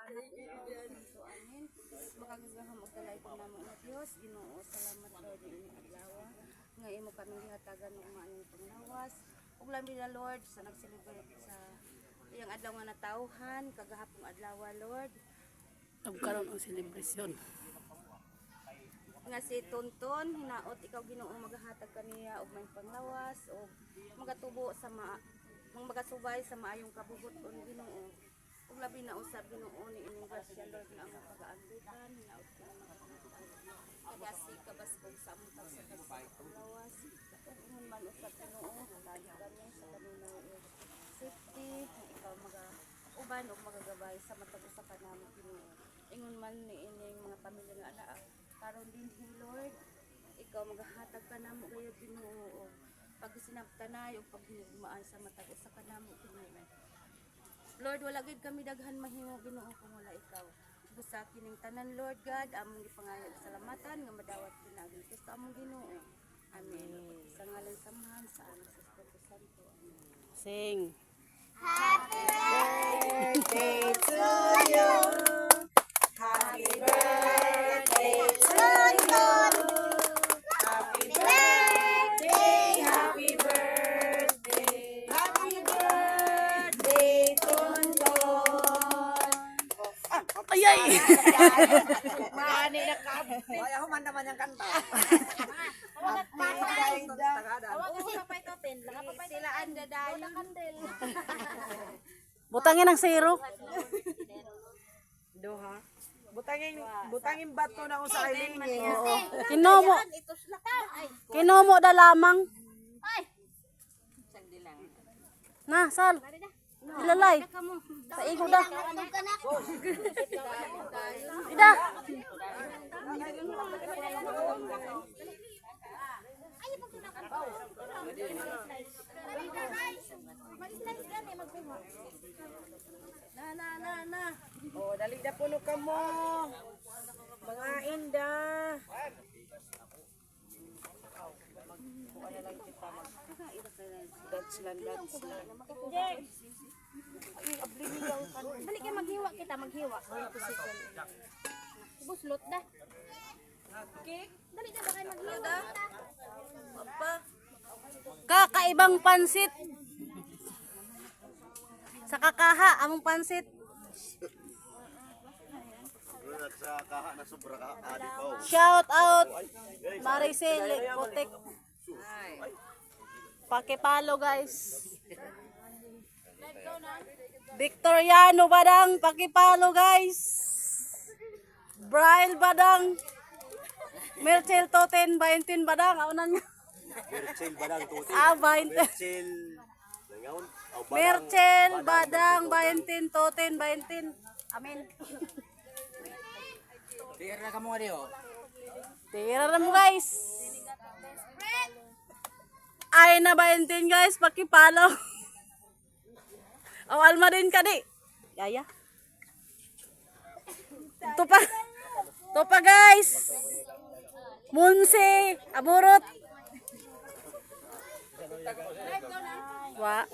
So amin. Makagagaham og kalay ko namo nga Dios, Ginoo, salamat Lord ini adlaw. Nga imo kami gihatagan og maaning panglawas. Ug labi na Lord sa nag-celebrate sa iyang adlaw nga natawhan, kagahapong adlaw Lord. Nagkaroon ng celebration. Nga si Tonton, hinaot ikaw Ginoo magahatag kaniya og may panglawas og magatubo sa magasubay sa maayong kabubuton Ginoo. Ug labi na usab Ginoo ni ining grasya Lord nga among pag-aambitan, hinaot ka kagasi kabaskog sa among paglawas. Ug man usab Ginoo, lagi kami sa kanina safety, ikaw uban og magagabay sa matag usa ka namo Ginoo. Ingon man ni ining mga pamilya nga ana karon din Lord, ikaw magahatag ka namo gayud Ginoo. Pag sinabtanay og paghinigmaan sa matag usa ka namo Ginoo. Lord, wala gid kami daghan mahimo Ginoo kung wala ikaw. Busa kining tanan Lord God, among gipangayag salamatan nga madawat pinagi sa among Ginoo. Amen. Sa ngalan sa Amahan sa Anak sa Espiritu Santo. Amen. Sing. Happy birthday to you. Happy birthday to you. Happy birthday, happy birthday. Happy birthday, Tonton. Ayay! Maani na ka. Ay, ako man naman yung kanta. Sila anda dayon kandel. Butangin ng zero. Doha. Butangin bato na ako sa iling. Kinomo. Kinomo da lamang. Na, sal. Ilalay. Sa igo da. Ida. Na. Oh, dali na puno ka mo. Mga inda. Dance lang. Balik kayo maghiwa kita, maghiwa. Buslot dah. Dali ka ba kayo maghiwa? Kakaibang pansit. Sa kakaha, among pansit. Sa kaha na sobra ka adipaw. Shout out Maricel Potek. Pakipalo guys. Victoriano Badang, pakipalo guys. Braille Badang. Merchel Toten 20 Badang, aunan nga. Merchel badang tuti. 20. Merchel nangaon. Merchel Badang 20 Toten 20. Amen. Tira na ka mo dio. Tira na mo guys. Ay na 20 guys, pakipalo. Oh, alma din ka di. Yaya. Ito pa guys. Munsi, aburot. Wa.